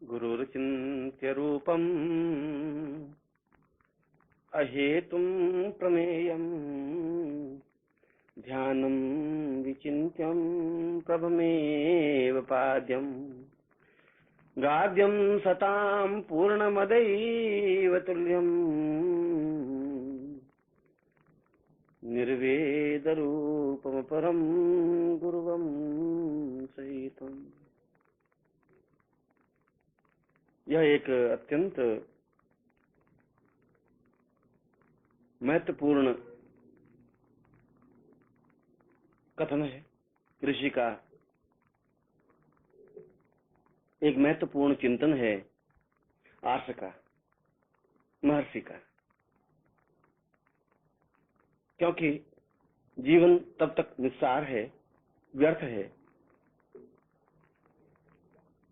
गुरुर्चिन्त्य रूपम् अहेतुं प्रमेयम् ध्यानं विचिन्त्यं प्रभमेव पाद्यम् गाद्यं सतां पूर्णमदैव तुल्यम् निर्वेदरूपमपरं गुरुवं सहितम्। यह एक अत्यंत महत्वपूर्ण कथन है। ऋषि का एक महत्वपूर्ण चिंतन है, आर्ष का, महर्षि का। क्योंकि जीवन तब तक निस्सार है, व्यर्थ है,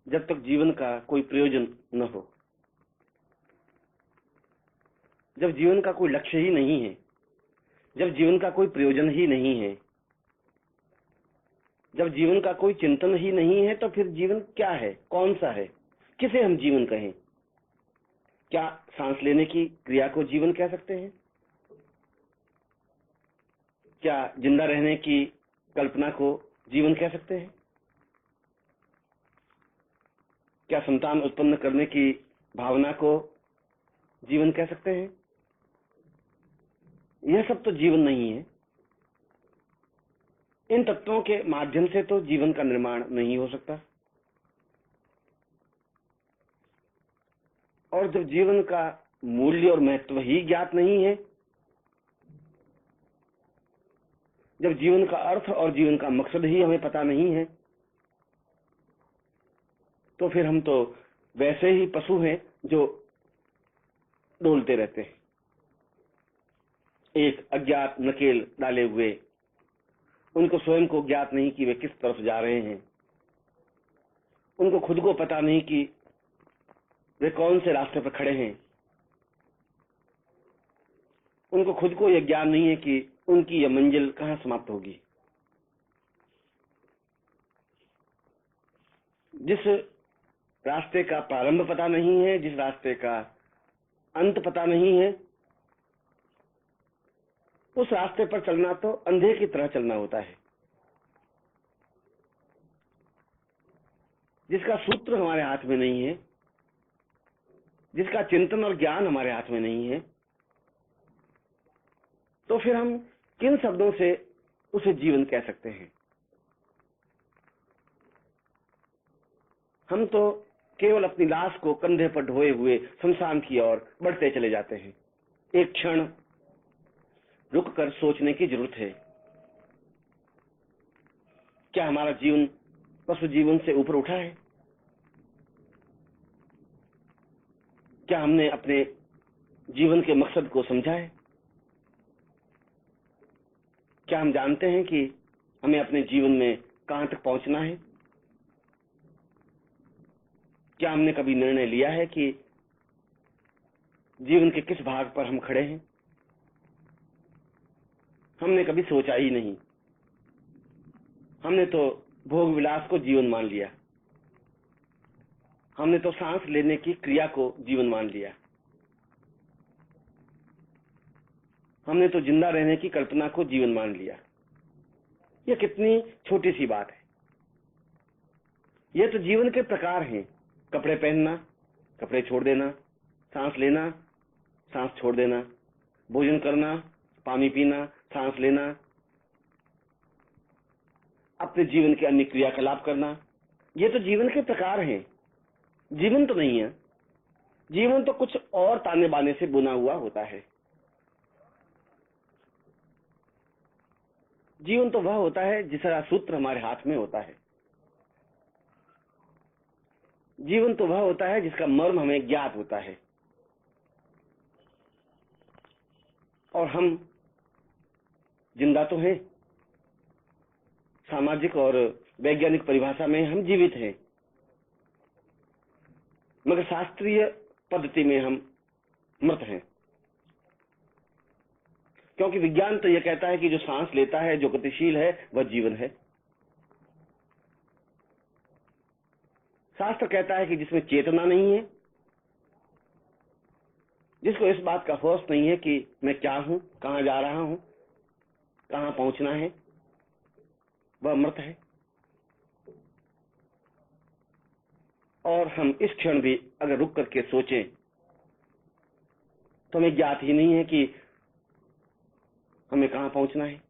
जब तक जीवन का कोई प्रयोजन न हो, जब जीवन का कोई लक्ष्य ही नहीं है, जब जीवन का कोई प्रयोजन ही नहीं है, जब जीवन का कोई चिंतन ही नहीं है, तो फिर जीवन क्या है, कौन सा है, किसे हम जीवन कहें? क्या सांस लेने की क्रिया को जीवन कह सकते हैं? क्या जिंदा रहने की कल्पना को जीवन कह सकते हैं? क्या संतान उत्पन्न करने की भावना को जीवन कह सकते हैं? यह सब तो जीवन नहीं है। इन तत्वों के माध्यम से तो जीवन का निर्माण नहीं हो सकता। और जब जीवन का मूल्य और महत्व ही ज्ञात नहीं है, जब जीवन का अर्थ और जीवन का मकसद ही हमें पता नहीं है, तो फिर हम तो वैसे ही पशु हैं जो डोलते रहते हैं, एक अज्ञात नकेल डाले हुए। उनको स्वयं को ज्ञात नहीं कि वे किस तरफ जा रहे हैं, उनको खुद को पता नहीं कि वे कौन से रास्ते पर खड़े हैं, उनको खुद को यह ज्ञान नहीं है कि उनकी यह मंजिल कहां समाप्त होगी। जिस रास्ते का प्रारंभ पता नहीं है, जिस रास्ते का अंत पता नहीं है, उस रास्ते पर चलना तो अंधे की तरह चलना होता है। जिसका सूत्र हमारे हाथ में नहीं है, जिसका चिंतन और ज्ञान हमारे हाथ में नहीं है, तो फिर हम किन शब्दों से उसे जीवन कह सकते हैं? हम तो केवल अपनी लाश को कंधे पर ढोए हुए शमशान की ओर बढ़ते चले जाते हैं। एक क्षण रुककर सोचने की जरूरत है, क्या हमारा जीवन पशु जीवन से ऊपर उठा है? क्या हमने अपने जीवन के मकसद को समझा है? क्या हम जानते हैं कि हमें अपने जीवन में कहां तक पहुंचना है? क्या हमने कभी निर्णय लिया है कि जीवन के किस भाग पर हम खड़े हैं? हमने कभी सोचा ही नहीं। हमने तो भोग विलास को जीवन मान लिया, हमने तो सांस लेने की क्रिया को जीवन मान लिया, हमने तो जिंदा रहने की कल्पना को जीवन मान लिया। यह कितनी छोटी सी बात है। यह तो जीवन के प्रकार हैं। कपड़े पहनना, कपड़े छोड़ देना, सांस लेना, सांस छोड़ देना, भोजन करना, पानी पीना, सांस लेना, अपने जीवन के अन्य क्रियाकलाप करना, ये तो जीवन के प्रकार हैं। जीवन तो नहीं है। जीवन तो कुछ और ताने बाने से बुना हुआ होता है। जीवन तो वह होता है जिसका सूत्र हमारे हाथ में होता है। जीवन तो वह होता है जिसका मर्म हमें ज्ञात होता है। और हम जिंदा तो हैं, सामाजिक और वैज्ञानिक परिभाषा में हम जीवित हैं, मगर शास्त्रीय पद्धति में हम मृत हैं। क्योंकि विज्ञान तो यह कहता है कि जो सांस लेता है, जो गतिशील है, वह जीवन है। शास्त्र कहता है कि जिसमें चेतना नहीं है, जिसको इस बात का होश नहीं है कि मैं क्या हूं, कहां जा रहा हूं, कहां पहुंचना है, वह मृत है। और हम इस क्षण भी अगर रुक करके सोचें तो हमें ज्ञात ही नहीं है कि हमें कहां पहुंचना है।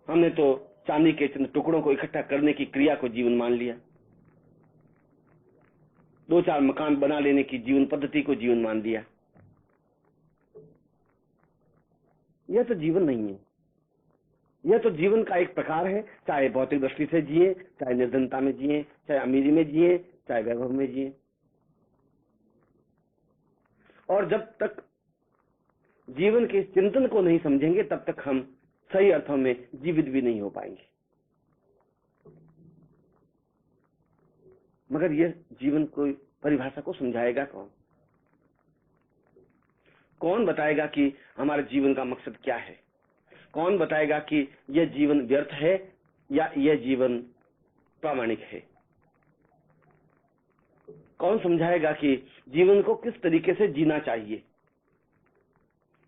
हमने तो चांदी के चंद टुकड़ों को इकट्ठा करने की क्रिया को जीवन मान लिया, 2-4 मकान बना लेने की जीवन पद्धति को जीवन मान लिया। यह तो जीवन नहीं है। यह तो जीवन का एक प्रकार है, चाहे भौतिक दृष्टि से जिए, चाहे निर्धनता में जिए, चाहे अमीरी में जिए, चाहे वैभव में जिए। और जब तक जीवन के चिंतन को नहीं समझेंगे तब तक हम सही अर्थों में जीवित भी नहीं हो पाएंगे। मगर यह जीवन को परिभाषा को समझाएगा कौन? कौन बताएगा कि हमारे जीवन का मकसद क्या है? कौन बताएगा कि यह जीवन व्यर्थ है या यह जीवन प्रामाणिक है? कौन समझाएगा कि जीवन को किस तरीके से जीना चाहिए?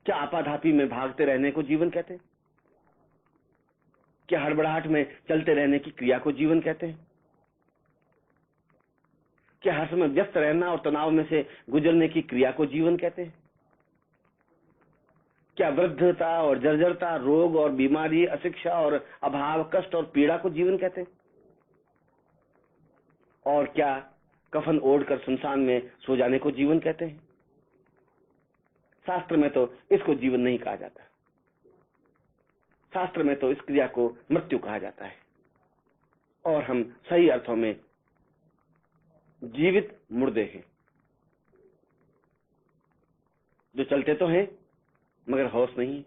क्या आपाधापी में भागते रहने को जीवन कहते हैं? क्या हड़बड़ाहट में चलते रहने की क्रिया को जीवन कहते हैं? क्या हर समय व्यस्त रहना और तनाव में से गुजरने की क्रिया को जीवन कहते हैं? क्या वृद्धता और जर्जरता, रोग और बीमारी, अशिक्षा और अभाव, कष्ट और पीड़ा को जीवन कहते हैं? और क्या कफन ओढ़कर शमशान में सो जाने को जीवन कहते हैं? शास्त्र में तो इसको जीवन नहीं कहा जाता। शास्त्र में तो इस क्रिया को मृत्यु कहा जाता है। और हम सही अर्थों में जीवित मुर्दे हैं, जो चलते तो हैं मगर होश नहीं है,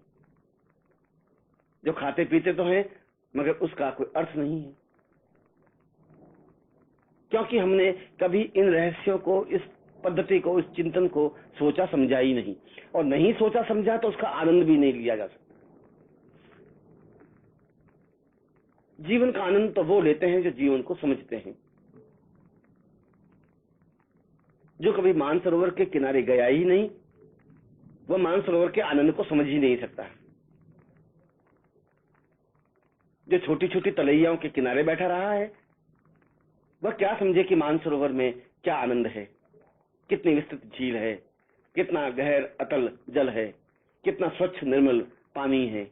जो खाते पीते तो हैं मगर उसका कोई अर्थ नहीं है, क्योंकि हमने कभी इन रहस्यों को, इस पद्धति को, इस चिंतन को सोचा समझा ही नहीं। और नहीं सोचा समझा तो उसका आनंद भी नहीं लिया जा सकता। जीवन का आनंद तो वो लेते हैं जो जीवन को समझते हैं। जो कभी मानसरोवर के किनारे गया ही नहीं, वह मानसरोवर के आनंद को समझ ही नहीं सकता। जो छोटी छोटी तलैयाओं के किनारे बैठा रहा है, वह क्या समझे कि मानसरोवर में क्या आनंद है, कितनी विस्तृत झील है, कितना गहर अतल जल है, कितना स्वच्छ निर्मल पानी है।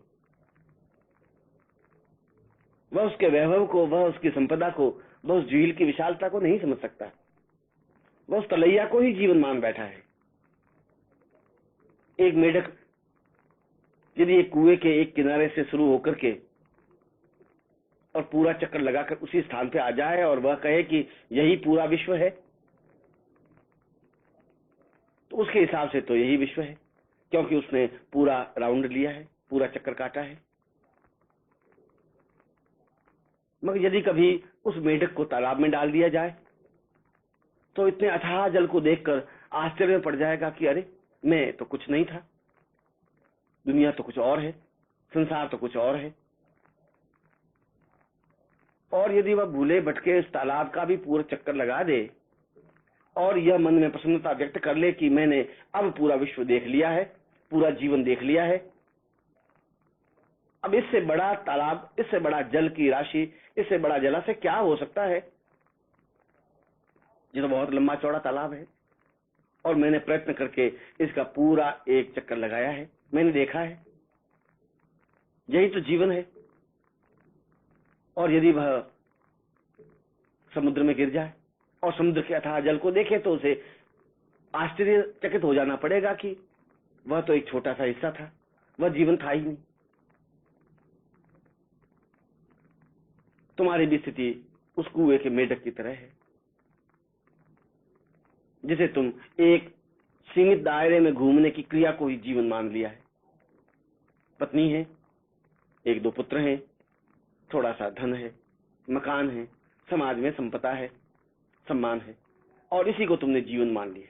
वह उसके वैभव को, वह उसकी संपदा को, वह उस झील की विशालता को नहीं समझ सकता। वह उस तलैया को ही जीवन मान बैठा है। एक मेढक यदि एक कुएं के एक किनारे से शुरू होकर के और पूरा चक्कर लगाकर उसी स्थान पे आ जाए और वह कहे कि यही पूरा विश्व है, तो उसके हिसाब से तो यही विश्व है, क्योंकि उसने पूरा राउंड लिया है, पूरा चक्कर काटा है। मगर यदि कभी उस मेढक को तालाब में डाल दिया जाए तो इतने अथाह जल को देखकर आश्चर्य में पड़ जाएगा कि अरे, मैं तो कुछ नहीं था, दुनिया तो कुछ और है, संसार तो कुछ और है। और यदि वह भूले भटके इस तालाब का भी पूरा चक्कर लगा दे और यह मन में प्रसन्नता व्यक्त कर ले कि मैंने अब पूरा विश्व देख लिया है, पूरा जीवन देख लिया है, अब इससे बड़ा तालाब, इससे बड़ा जल की राशि, इससे बड़ा जलाशय क्या हो सकता है? ये तो बहुत लंबा चौड़ा तालाब है और मैंने प्रयत्न करके इसका पूरा एक चक्कर लगाया है, मैंने देखा है, यही तो जीवन है। और यदि वह समुद्र में गिर जाए और समुद्र के अथाह जल को देखे तो उसे आश्चर्यचकित हो जाना पड़ेगा कि वह तो एक छोटा सा हिस्सा था, वह जीवन था ही नहीं। तुम्हारी भी स्थिति उस कुएं के मेढक की तरह है, जिसे तुम एक सीमित दायरे में घूमने की क्रिया को ही जीवन मान लिया है। पत्नी है, 1-2 पुत्र हैं, थोड़ा सा धन है, मकान है, समाज में संपदा है, सम्मान है, और इसी को तुमने जीवन मान लिया,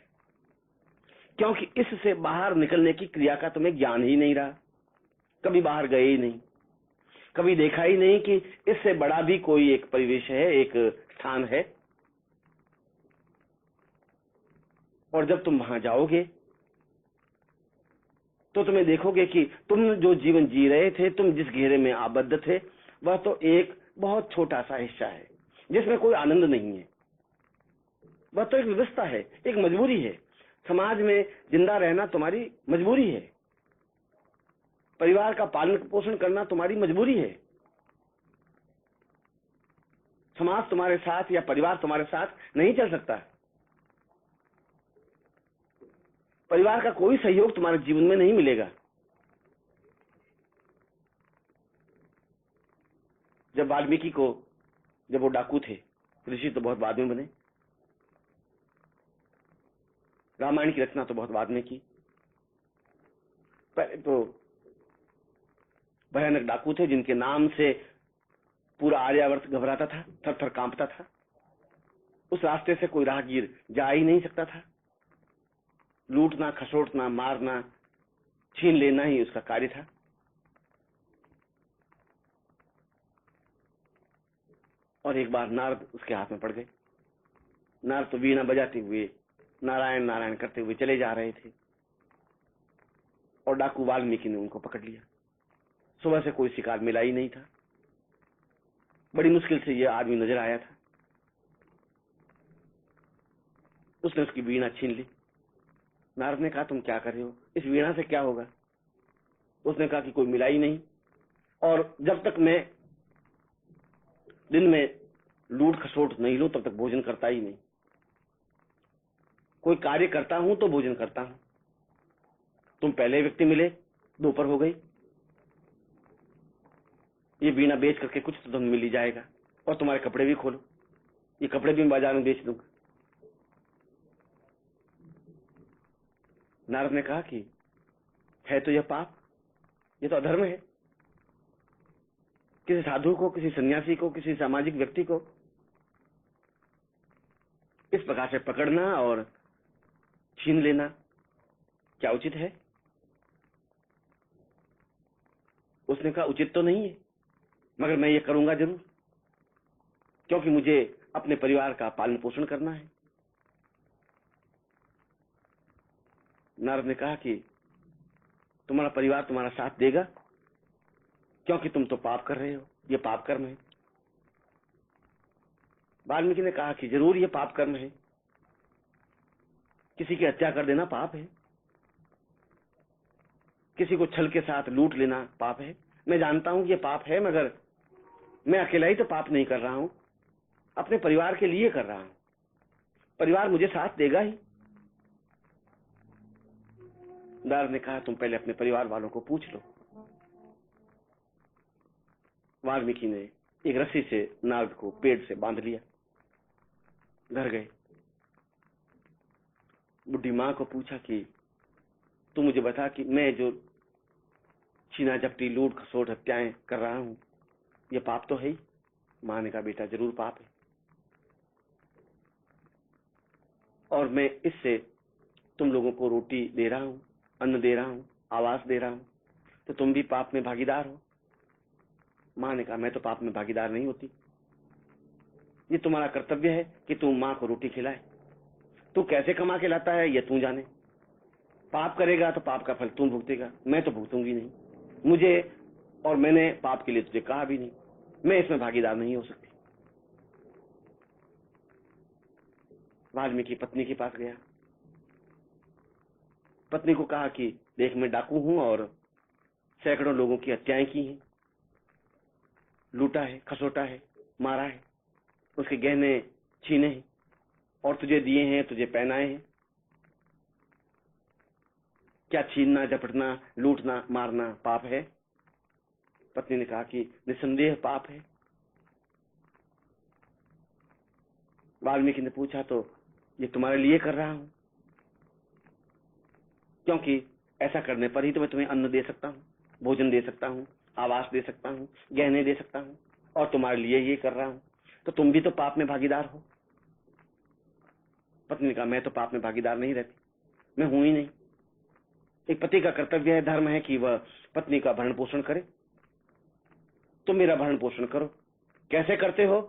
क्योंकि इससे बाहर निकलने की क्रिया का तुम्हें ज्ञान ही नहीं रहा। कभी बाहर गए ही नहीं, कभी देखा ही नहीं कि इससे बड़ा भी कोई एक परिवेश है, एक स्थान है, और जब तुम वहां जाओगे तो तुम्हें देखोगे कि तुम जो जीवन जी रहे थे, तुम जिस घेरे में आबद्ध थे, वह तो एक बहुत छोटा सा हिस्सा है जिसमें कोई आनंद नहीं है। वह तो एक व्यवस्था है, एक मजबूरी है। समाज में जिंदा रहना तुम्हारी मजबूरी है, परिवार का पालन पोषण करना तुम्हारी मजबूरी है। समाज तुम्हारे साथ या परिवार तुम्हारे साथ नहीं चल सकता। परिवार का कोई सहयोग तुम्हारे जीवन में नहीं मिलेगा। जब वाल्मीकि को, जब वो डाकू थे, ऋषि तो बहुत बाद में बने, रामायण की रचना तो बहुत बाद में की। पहले तो भयानक डाकू थे जिनके नाम से पूरा आर्यावर्त घबराता था, थर थर कांपता था। उस रास्ते से कोई राहगीर जा ही नहीं सकता था। लूटना, खसोटना, मारना, छीन लेना ही उसका कार्य था। और एक बार नारद उसके हाथ में पड़ गए। नारद तो वीणा बजाते हुए नारायण नारायण करते हुए चले जा रहे थे, और डाकू वाल्मीकि ने उनको पकड़ लिया। सुबह से कोई शिकार मिला ही नहीं था। बड़ी मुश्किल से यह आदमी नजर आया था। उसने उसकी वीणा छीन ली। नारद ने कहा, तुम क्या कर रहे हो, इस वीणा से क्या होगा? उसने कहा कि कोई मिला ही नहीं, और जब तक मैं दिन में लूट खसोट नहीं लूं तब तक भोजन करता ही नहीं। कोई कार्य करता हूं तो भोजन करता हूं। तुम पहले व्यक्ति मिले, दोपहर हो गई, ये वीणा बेच करके कुछ तो धन मिल ही जाएगा, और तुम्हारे कपड़े भी खोलो, ये कपड़े भी मैं बाजार में बेच दूंगा। नारद ने कहा कि है तो यह पाप, ये तो अधर्म है। किसी साधु को, किसी सन्यासी को, किसी सामाजिक व्यक्ति को इस प्रकार से पकड़ना और छीन लेना क्या उचित है? उसने कहा, उचित तो नहीं है, मगर मैं ये करूंगा जरूर, क्योंकि मुझे अपने परिवार का पालन पोषण करना है। नारद ने कहा कि तुम्हारा परिवार तुम्हारा साथ देगा, क्योंकि तुम तो पाप कर रहे हो, ये पाप कर्म है। वाल्मीकि ने कहा कि जरूर ये पाप कर्म है, किसी की हत्या कर देना पाप है, किसी को छल के साथ लूट लेना पाप है। मैं जानता हूं कि ये पाप है, मगर मैं अकेला ही तो पाप नहीं कर रहा हूं, अपने परिवार के लिए कर रहा हूं। परिवार मुझे साथ देगा ही। नारद ने कहा, तुम पहले अपने परिवार वालों को पूछ लो। वाल्मीकि ने एक रस्सी से नारद को पेड़ से बांध लिया, घर गए। बुढ़ी मां को पूछा कि तू मुझे बता कि मैं जो छीना झपटी, लूट खसोट, हत्याएं कर रहा हूं, ये पाप तो है ही? मां ने कहा, बेटा जरूर पाप है, और मैं इससे तुम लोगों को रोटी दे रहा हूं, अन्न दे रहा हूं, आवास दे रहा हूं, तो तुम भी पाप में भागीदार हो। मां ने कहा, मैं तो पाप में भागीदार नहीं होती। ये तुम्हारा कर्तव्य है कि तुम मां को रोटी खिलाए। तू कैसे कमा के लाता है ये तू जाने। पाप करेगा तो पाप का फल तू भुगतेगा, मैं तो भुगतूंगी नहीं। मुझे, और मैंने पाप के लिए तुझे कहा भी नहीं, मैं इसमें भागीदार नहीं हो सकती। वाल्मीकि पत्नी के पास गया। पत्नी को कहा कि देख, मैं डाकू हूं और सैकड़ों लोगों की हत्याएं की हैं, लूटा है, खसोटा है, मारा है, उसके गहने छीने हैं, और तुझे दिए हैं, तुझे पहनाए हैं। क्या छीनना, झपटना, लूटना, मारना पाप है? पत्नी ने कहा कि निसंदेह पाप है। वाल्मीकि ने पूछा, तो ये तुम्हारे लिए कर रहा हूं, क्योंकि ऐसा करने पर ही तो मैं तुम्हें अन्न दे सकता हूं, भोजन दे सकता हूं, आवास दे सकता हूं, गहने दे सकता हूं, और तुम्हारे लिए ये कर रहा हूं, तो तुम भी तो पाप में भागीदार हो। पत्नी ने कहा, मैं तो पाप में भागीदार नहीं रहती, मैं हूं ही नहीं। एक पति का कर्तव्य है, धर्म है कि वह पत्नी का भरण पोषण करे। तुम मेरा भरण पोषण करो। कैसे करते हो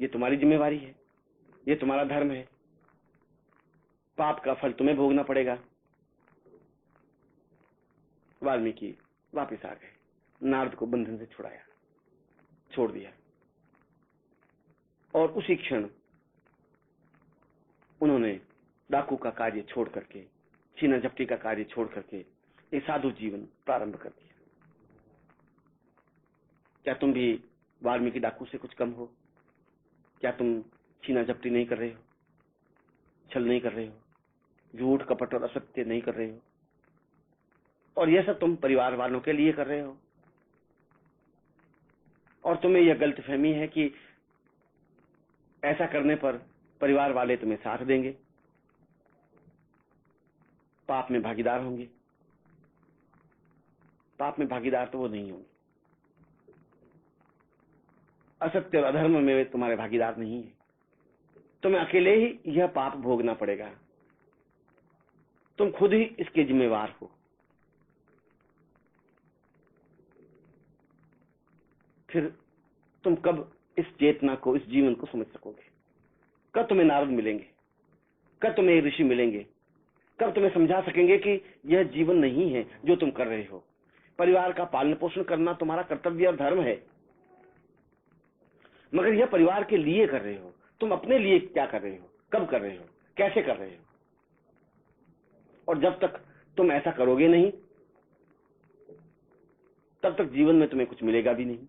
ये तुम्हारी जिम्मेवारी है, ये तुम्हारा धर्म है। पाप का फल तुम्हें भोगना पड़ेगा। वाल्मीकि वापस आ गए, नारद को बंधन से छुड़ाया, छोड़ दिया, और उसी क्षण उन्होंने डाकू का कार्य छोड़ करके, छीना झपटी का कार्य छोड़ करके एक साधु जीवन प्रारंभ कर दिया। क्या तुम भी वाल्मीकि डाकू से कुछ कम हो? क्या तुम छीना झपटी नहीं कर रहे हो, छल नहीं कर रहे हो, झूठ कपट और असत्य नहीं कर रहे हो? और यह सब तुम परिवार वालों के लिए कर रहे हो, और तुम्हें यह गलतफहमी है कि ऐसा करने पर परिवार वाले तुम्हें साथ देंगे, पाप में भागीदार होंगे। पाप में भागीदार तो वो नहीं होंगे, असत्य और अधर्म में वे तुम्हारे भागीदार नहीं है। तुम्हें अकेले ही यह पाप भोगना पड़ेगा, तुम खुद ही इसके जिम्मेवार हो। फिर तुम कब इस चेतना को, इस जीवन को समझ सकोगे? कब तुम्हें नारद मिलेंगे? कब तुम्हें ऋषि मिलेंगे? कब तुम्हें समझा सकेंगे कि यह जीवन नहीं है जो तुम कर रहे हो? परिवार का पालन पोषण करना तुम्हारा कर्तव्य और धर्म है, मगर यह परिवार के लिए कर रहे हो। तुम अपने लिए क्या कर रहे हो, कब कर रहे हो, कैसे कर रहे हो? और जब तक तुम ऐसा करोगे नहीं, तब तक जीवन में तुम्हें कुछ मिलेगा भी नहीं,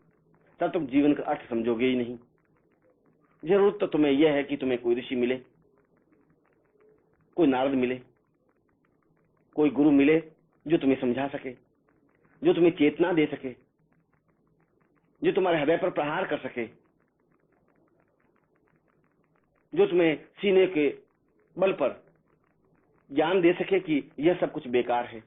तब तक जीवन का अर्थ समझोगे ही नहीं। जरूरत तो तुम्हें यह है कि तुम्हें कोई ऋषि मिले, कोई नारद मिले, कोई गुरु मिले जो तुम्हें समझा सके, जो तुम्हें चेतना दे सके, जो तुम्हारे हृदय पर प्रहार कर सके, जो तुम्हें सीने के बल पर ज्ञान दे सके कि यह सब कुछ बेकार है।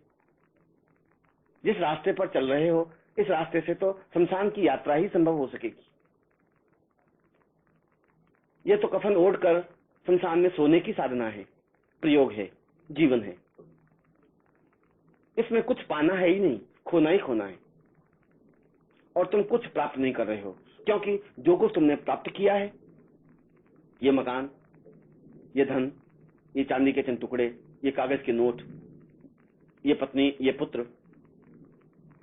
जिस रास्ते पर चल रहे हो, इस रास्ते से तो शमशान की यात्रा ही संभव हो सकेगी। यह तो कफन ओढ़कर शमशान में सोने की साधना है, प्रयोग है, जीवन है। इसमें कुछ पाना है ही नहीं, खोना ही खोना है। और तुम कुछ प्राप्त नहीं कर रहे हो, क्योंकि जो कुछ तुमने प्राप्त किया है, ये मकान, ये धन, ये चांदी के चंद टुकड़े, ये कागज के नोट, ये पत्नी, ये पुत्र,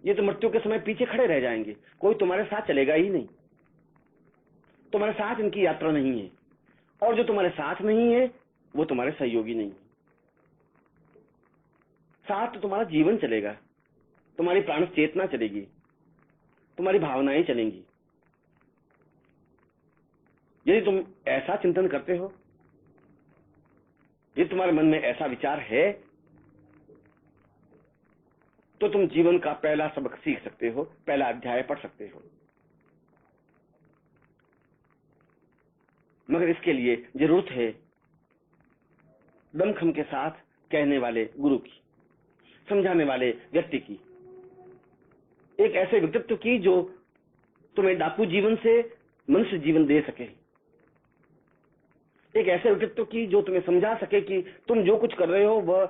ये तो मृत्यु के समय पीछे खड़े रह जाएंगे, कोई तुम्हारे साथ चलेगा ही नहीं। तुम्हारे साथ इनकी यात्रा नहीं है, और जो तुम्हारे साथ नहीं है वो तुम्हारे सहयोगी नहीं है। साथ तो तुम्हारा जीवन चलेगा, तुम्हारी प्राण चेतना चलेगी, तुम्हारी भावनाएं चलेंगी। यदि तुम ऐसा चिंतन करते हो, यदि तुम्हारे मन में ऐसा विचार है, तो तुम जीवन का पहला सबक सीख सकते हो, पहला अध्याय पढ़ सकते हो। मगर इसके लिए जरूरत है दमखम के साथ कहने वाले गुरु की, समझाने वाले व्यक्ति की, एक ऐसे व्यक्तित्व की जो तुम्हें डाकू जीवन से मनुष्य जीवन दे सके, एक ऐसे व्यक्तित्व की जो तुम्हें समझा सके कि तुम जो कुछ कर रहे हो वह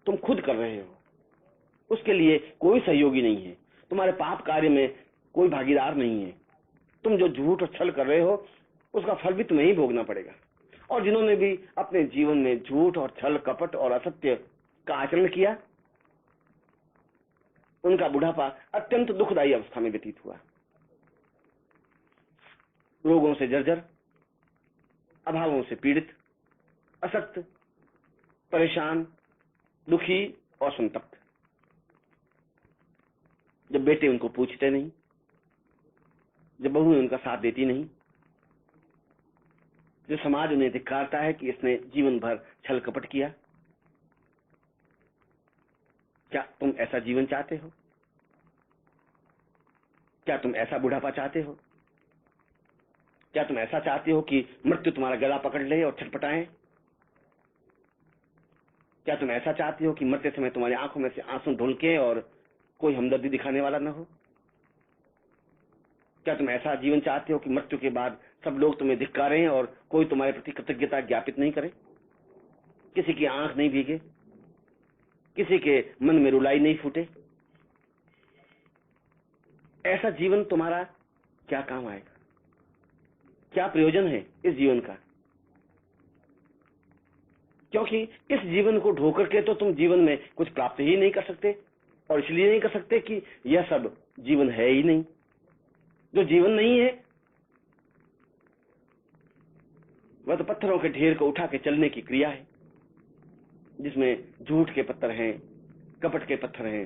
तुम खुद कर रहे हो, उसके लिए कोई सहयोगी नहीं है, तुम्हारे पाप कार्य में कोई भागीदार नहीं है। तुम जो झूठ और छल कर रहे हो उसका फल भी तुम्हें ही भोगना पड़ेगा। और जिन्होंने भी अपने जीवन में झूठ और छल कपट और असत्य का आचरण किया, उनका बुढ़ापा अत्यंत दुखदायी अवस्था में व्यतीत हुआ, रोगों से जर्जर, अभावों से पीड़ित, असक्त, परेशान, दुखी और संतप्त। जब बेटे उनको पूछते नहीं, जब बहू उनका साथ देती नहीं, जो समाज उन्हें धिक्कारता है कि इसने जीवन भर छल कपट किया। क्या तुम ऐसा जीवन चाहते हो? क्या तुम ऐसा बुढ़ापा चाहते हो? क्या तुम ऐसा चाहते हो कि मृत्यु तुम्हारा गला पकड़ ले और छटपटाए? क्या तुम ऐसा चाहते हो कि मरते समय तुम्हारी आंखों में से आंसू ढुलके और कोई हमदर्दी दिखाने वाला न हो? क्या तुम ऐसा जीवन चाहते हो कि मृत्यु के बाद सब लोग तुम्हें धिक्कारें और कोई तुम्हारे प्रति कृतज्ञता ज्ञापित नहीं करे, किसी की आंख नहीं भीगे, किसी के मन में रुलाई नहीं फूटे? ऐसा जीवन तुम्हारा क्या काम आएगा? क्या प्रयोजन है इस जीवन का? क्योंकि इस जीवन को ढो करके तो तुम जीवन में कुछ प्राप्त ही नहीं कर सकते, और इसलिए नहीं कर सकते कि यह सब जीवन है ही नहीं। जो जीवन नहीं है वह तो पत्थरों के ढेर को उठा के चलने की क्रिया है, जिसमें झूठ के पत्थर हैं, कपट के पत्थर हैं,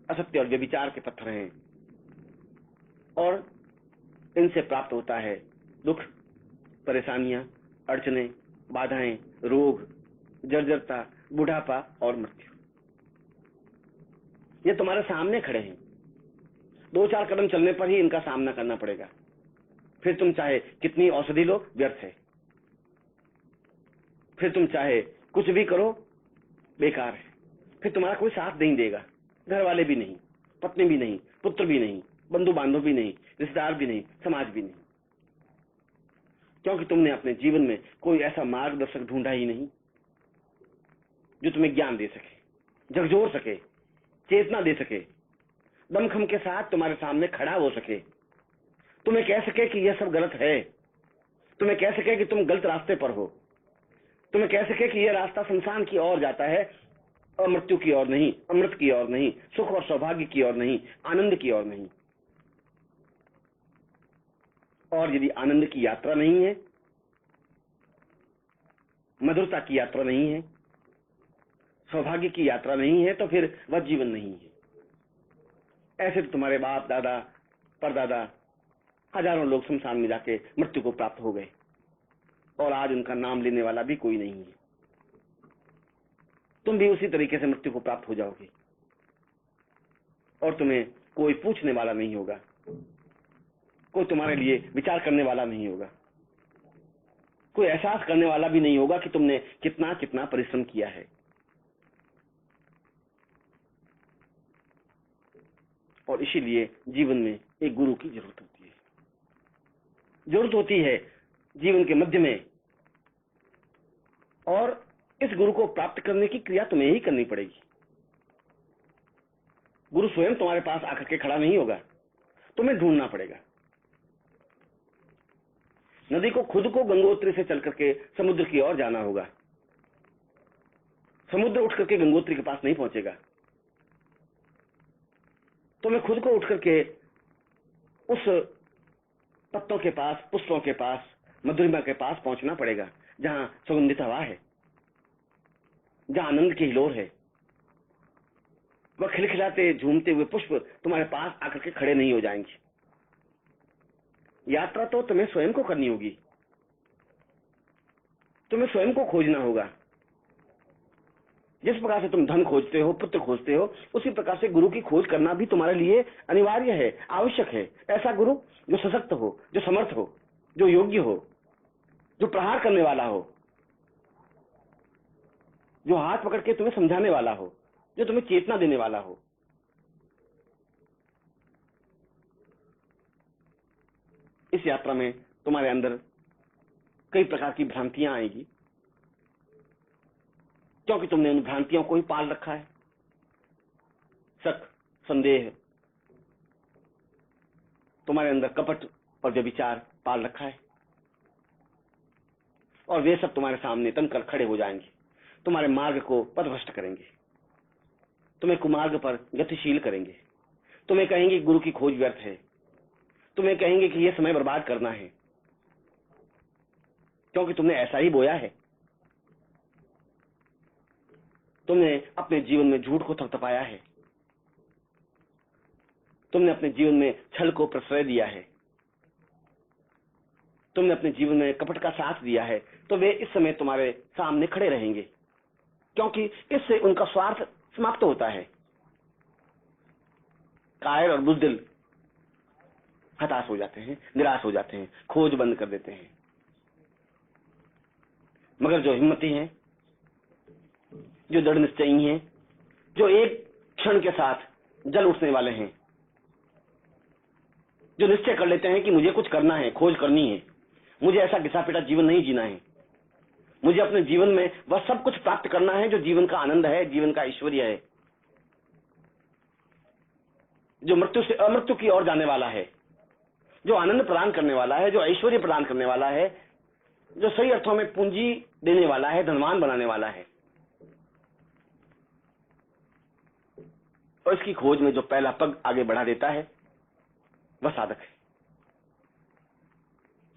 असत्य और व्यभिचार के पत्थर हैं, और इनसे प्राप्त होता है दुख, परेशानियां, अड़चने, बाधाएं, रोग, जर्जरता, बुढ़ापा और मृत्यु। ये तुम्हारे सामने खड़े हैं, 2-4 कदम चलने पर ही इनका सामना करना पड़ेगा। फिर तुम चाहे कितनी औषधि लो, व्यर्थ है। फिर तुम चाहे कुछ भी करो, बेकार है। फिर तुम्हारा कोई साथ नहीं देगा, घर वाले भी नहीं, पत्नी भी नहीं, पुत्र भी नहीं, बंधु बांधव भी नहीं, रिश्तेदार भी नहीं, समाज भी नहीं, क्योंकि तुमने अपने जीवन में कोई ऐसा मार्गदर्शक ढूंढा ही नहीं जो तुम्हें ज्ञान दे सके, झकझोर सके, चेतना दे सके, दमखम के साथ तुम्हारे सामने खड़ा हो सके, तुम्हें कह सके कि यह सब गलत है, तुम्हें कह सके कि तुम गलत रास्ते पर हो, तुम्हें कह सके कि यह रास्ता शमशान की ओर जाता है और मृत्यु की ओर नहीं, अमृत की ओर नहीं, सुख और सौभाग्य की ओर नहीं, आनंद की ओर नहीं। और यदि आनंद की यात्रा नहीं है, मधुरता की यात्रा नहीं है, सौभाग्य की यात्रा नहीं है, तो फिर वह जीवन नहीं है। ऐसे तो तुम्हारे बाप दादा परदादा हजारों लोग शमशान में जाके मृत्यु को प्राप्त हो गए, और आज उनका नाम लेने वाला भी कोई नहीं है। तुम भी उसी तरीके से मृत्यु को प्राप्त हो जाओगे, और तुम्हें कोई पूछने वाला नहीं होगा, कोई तुम्हारे लिए विचार करने वाला नहीं होगा, कोई एहसास करने वाला भी नहीं होगा कि तुमने कितना कितना परिश्रम किया है। और इसीलिए जीवन में एक गुरु की जरूरत होती है, जरूरत होती है जीवन के मध्य में, और इस गुरु को प्राप्त करने की क्रिया तुम्हें ही करनी पड़ेगी। गुरु स्वयं तुम्हारे पास आकर के खड़ा नहीं होगा, तुम्हें ढूंढना पड़ेगा। नदी को खुद को गंगोत्री से चल करके समुद्र की ओर जाना होगा, समुद्र उठ करके गंगोत्री के पास नहीं पहुंचेगा। तुम्हें खुद को उठ करके उस पत्तों के पास, पुष्पों के पास, मधुरिमा के पास पहुंचना पड़ेगा, जहां सुगंधित हवा है, जहां आनंद की हिलोर है। वह खिलखिलाते झूमते हुए पुष्प तुम्हारे पास आकर के खड़े नहीं हो जाएंगे। यात्रा तो तुम्हें स्वयं को करनी होगी, तुम्हें स्वयं को खोजना होगा। जिस प्रकार से तुम धन खोजते हो, पुत्र खोजते हो, उसी प्रकार से गुरु की खोज करना भी तुम्हारे लिए अनिवार्य है, आवश्यक है। ऐसा गुरु जो सशक्त हो, जो समर्थ हो, जो योग्य हो, जो प्रहार करने वाला हो, जो हाथ पकड़ के तुम्हें समझाने वाला हो, जो तुम्हें चेतना देने वाला हो। इस यात्रा में तुम्हारे अंदर कई प्रकार की भ्रांतियां आएगी, क्योंकि तुमने उन भ्रांतियों को ही पाल रखा है। शक, संदेह, तुम्हारे अंदर कपट और व्यभिचार पाल रखा है, और वे सब तुम्हारे सामने तनकर खड़े हो जाएंगे, तुम्हारे मार्ग को पथभ्रष्ट करेंगे, तुम्हें कुमार्ग पर गतिशील करेंगे, तुम्हें कहेंगे गुरु की खोज व्यर्थ है, तुम्हें कहेंगे कि यह समय बर्बाद करना है, क्योंकि तुमने ऐसा ही बोया है। तुमने अपने जीवन में झूठ को थपथपाया है, तुमने अपने जीवन में छल को प्रश्रय दिया है, तुमने अपने जीवन में कपट का साथ दिया है, तो वे इस समय तुम्हारे सामने खड़े रहेंगे, क्योंकि इससे उनका स्वार्थ समाप्त होता है। कायर और बुज़दिल हताश हो जाते हैं, निराश हो जाते हैं, खोज बंद कर देते हैं। मगर जो हिम्मती हैं, जो दृढ़ निश्चयी हैं, जो एक क्षण के साथ जल उठने वाले हैं, जो निश्चय कर लेते हैं कि मुझे कुछ करना है, खोज करनी है, मुझे ऐसा घिसा पिटा जीवन नहीं जीना है, मुझे अपने जीवन में वह सब कुछ प्राप्त करना है जो जीवन का आनंद है, जीवन का ऐश्वर्य है, जो मृत्यु से अमृत्यु की ओर जाने वाला है, जो आनंद प्रदान करने वाला है, जो ऐश्वर्य प्रदान करने वाला है, जो सही अर्थों में पूंजी देने वाला है, धनवान बनाने वाला है, और इसकी खोज में जो पहला पग आगे बढ़ा देता है वह साधक है।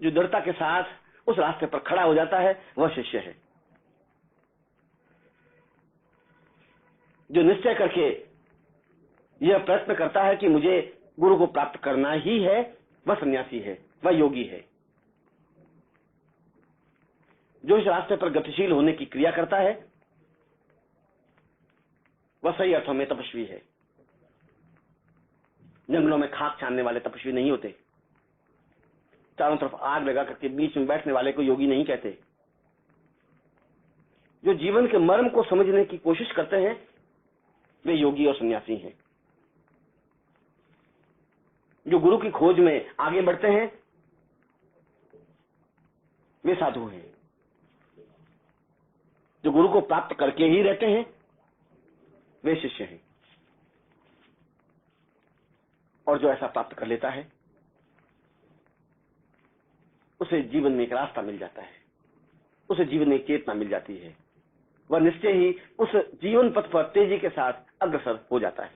जो दृढ़ता के साथ उस रास्ते पर खड़ा हो जाता है वह शिष्य है। जो निश्चय करके यह प्रयत्न करता है कि मुझे गुरु को प्राप्त करना ही है, वह सन्यासी है, वह योगी है। जो इस रास्ते पर गतिशील होने की क्रिया करता है वह सही अर्थों में तपस्वी है। जंगलों में खाक छानने वाले तपस्वी नहीं होते, चारों तरफ आग लगा करके बीच में बैठने वाले को योगी नहीं कहते। जो जीवन के मर्म को समझने की कोशिश करते हैं वे योगी और सन्यासी हैं। जो गुरु की खोज में आगे बढ़ते हैं वे साधु हैं। जो गुरु को प्राप्त करके ही रहते हैं वे शिष्य हैं। और जो ऐसा प्राप्त कर लेता है उसे जीवन में एक रास्ता मिल जाता है, उसे जीवन में एक चेतना मिल जाती है। वह निश्चय ही उस जीवन पथ पर तेजी के साथ अग्रसर हो जाता है।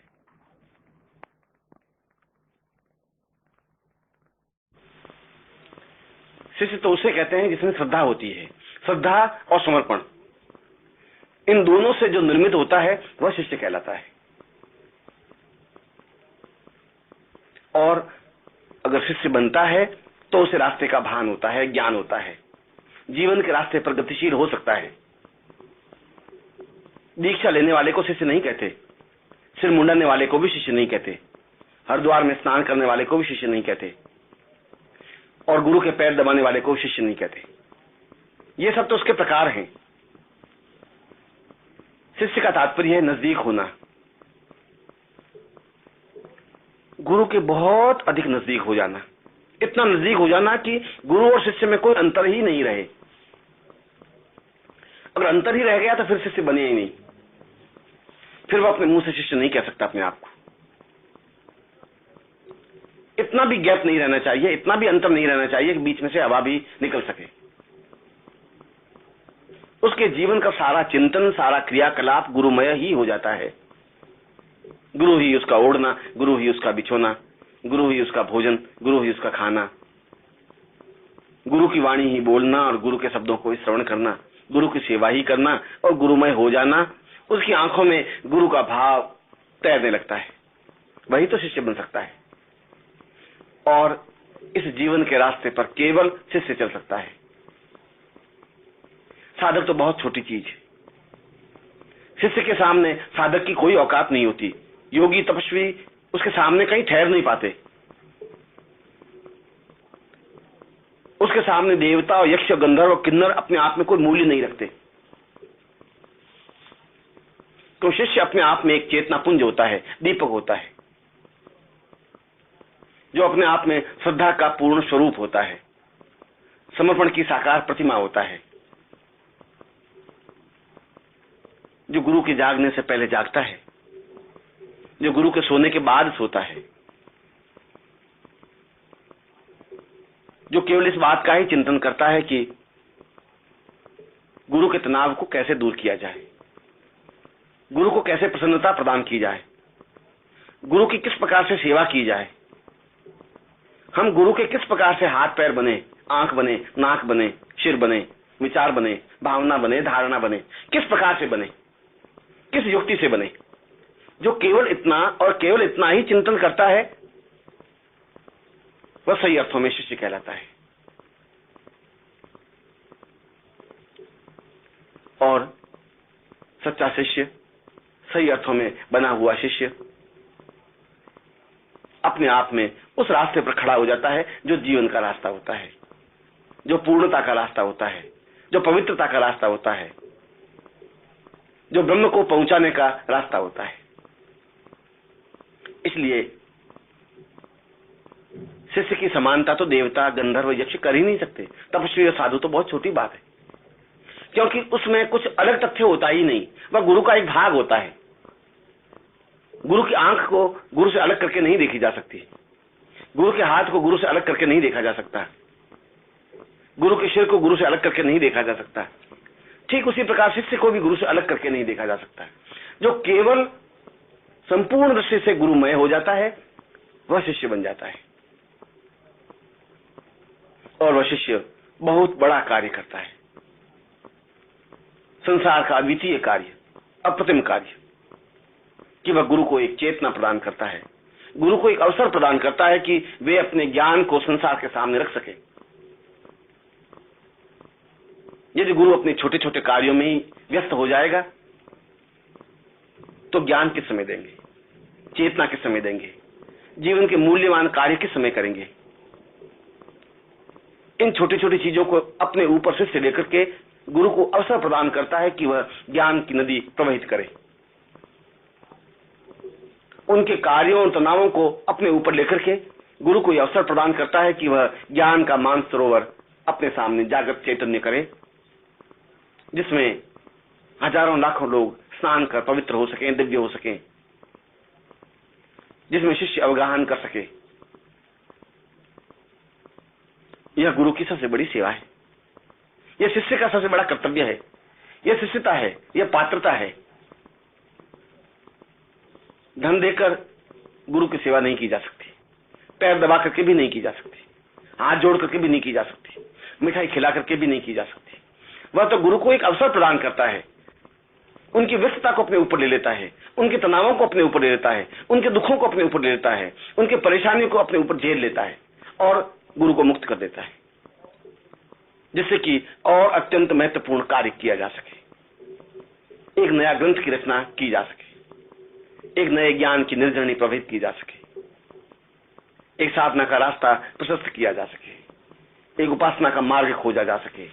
शिष्य तो उसे कहते हैं जिसमें श्रद्धा होती है। श्रद्धा और समर्पण, इन दोनों से जो निर्मित होता है वह शिष्य कहलाता है। और अगर शिष्य बनता है तो उसे रास्ते का भान होता है, ज्ञान होता है, जीवन के रास्ते पर गतिशील हो सकता है। दीक्षा लेने वाले को शिष्य नहीं कहते, सिर मुंडने वाले को भी शिष्य नहीं कहते, हरिद्वार में स्नान करने वाले को भी शिष्य नहीं कहते, और गुरु के पैर दबाने वाले को शिष्य नहीं कहते। ये सब तो उसके प्रकार हैं। शिष्य का तात्पर्य है नजदीक होना, गुरु के बहुत अधिक नजदीक हो जाना, इतना नजदीक हो जाना कि गुरु और शिष्य में कोई अंतर ही नहीं रहे। अगर अंतर ही रह गया तो फिर शिष्य बने ही नहीं, फिर वो अपने मुंह से शिष्य नहीं कह सकता अपने आप को। इतना भी गैप नहीं रहना चाहिए, इतना भी अंतर नहीं रहना चाहिए कि बीच में से हवा भी निकल सके। उसके जीवन का सारा चिंतन, सारा क्रियाकलाप गुरुमय ही हो जाता है। गुरु ही उसका ओढ़ना, गुरु ही उसका बिछोना, गुरु ही उसका भोजन, गुरु ही उसका खाना, गुरु की वाणी ही बोलना और गुरु के शब्दों को श्रवण करना, गुरु की सेवा ही करना और गुरुमय हो जाना। उसकी आंखों में गुरु का भाव तैरने लगता है, वही तो शिष्य बन सकता है। और इस जीवन के रास्ते पर केवल शिष्य चल सकता है। साधक तो बहुत छोटी चीज है। शिष्य के सामने साधक की कोई औकात नहीं होती। योगी तपस्वी उसके सामने कहीं ठहर नहीं पाते। उसके सामने देवता और यक्ष, गंधर्व और किन्नर अपने आप में कोई मूल्य नहीं रखते। तो शिष्य अपने आप में एक चेतना पुंज होता है, दीपक होता है, जो अपने आप में श्रद्धा का पूर्ण स्वरूप होता है, समर्पण की साकार प्रतिमा होता है, जो गुरु के जागने से पहले जागता है, जो गुरु के सोने के बाद सोता है, जो केवल इस बात का ही चिंतन करता है कि गुरु के तनाव को कैसे दूर किया जाए, गुरु को कैसे प्रसन्नता प्रदान की जाए, गुरु की किस प्रकार से सेवा की जाए, हम गुरु के किस प्रकार से हाथ पैर बने, आंख बने, नाक बने, सिर बने, विचार बने, भावना बने, धारणा बने, किस प्रकार से बने, किस युक्ति से बने। जो केवल इतना और केवल इतना ही चिंतन करता है वह सही अर्थों में शिष्य कहलाता है। और सच्चा शिष्य, सही अर्थों में बना हुआ शिष्य अपने आप में उस रास्ते पर खड़ा हो जाता है जो जीवन का रास्ता होता है, जो पूर्णता का रास्ता होता है, जो पवित्रता का रास्ता होता है, जो ब्रह्म को पहुंचाने का रास्ता होता है। इसलिए शिष्य की समानता तो देवता, गंधर्व, यक्ष कर ही नहीं सकते। तपस्वी और साधु तो बहुत छोटी बात है, क्योंकि उसमें कुछ अलग तथ्य होता ही नहीं, वह गुरु का एक भाग होता है। गुरु की आंख को गुरु से अलग करके नहीं देखी जा सकती, गुरु के हाथ को गुरु से अलग करके नहीं देखा जा सकता, गुरु के सिर को गुरु से अलग करके नहीं देखा जा सकता। ठीक उसी प्रकार शिष्य को भी गुरु से अलग करके नहीं देखा जा सकता। जो केवल संपूर्ण दृष्टि से गुरुमय हो जाता है वह शिष्य बन जाता है, और वह शिष्य बहुत बड़ा कार्य करता है, संसार का अद्वितीय कार्य, अप्रतिम कार्य, कि वह गुरु को एक चेतना प्रदान करता है, गुरु को एक अवसर प्रदान करता है कि वे अपने ज्ञान को संसार के सामने रख सके। यदि गुरु अपने छोटे छोटे कार्यों में ही व्यस्त हो जाएगा तो ज्ञान किस समय देंगे, चेतना किस समय देंगे, जीवन के मूल्यवान कार्य किस समय करेंगे। इन छोटी छोटी चीजों को अपने ऊपर से लेकर के गुरु को अवसर प्रदान करता है कि वह ज्ञान की नदी प्रवाहित करे। उनके कार्यों और तनावों को अपने ऊपर लेकर के गुरु को यह अवसर प्रदान करता है कि वह ज्ञान का मानसरोवर अपने सामने जागृत चैतन्य करे, जिसमें हजारों लाखों लोग स्नान कर पवित्र हो सकें, दिव्य हो सकें, जिसमें शिष्य अवगाहन कर सके। यह गुरु की सबसे बड़ी सेवा है, यह शिष्य का सबसे बड़ा कर्तव्य है, यह शिष्यता है, यह पात्रता है। धन देकर गुरु की सेवा नहीं की जा सकती, पैर दबा करके भी नहीं की जा सकती, हाथ जोड़ करके भी नहीं की जा सकती, मिठाई खिला करके भी नहीं की जा सकती। वह तो गुरु को एक अवसर प्रदान करता है, उनकी व्यस्तता को अपने ऊपर ले लेता है, उनके तनावों को अपने ऊपर ले लेता है, उनके दुखों को अपने ऊपर ले लेता है, उनके परेशानियों को अपने ऊपर झेल लेता है और गुरु को मुक्त कर देता है, जिससे कि और अत्यंत महत्वपूर्ण कार्य किया जा सके, एक नया ग्रंथ की रचना की जा सके, एक नए ज्ञान की निर्जरणी प्रवहित की जा सके, एक साधना का रास्ता प्रशस्त किया जा सके, एक उपासना का मार्ग खोजा जा सके,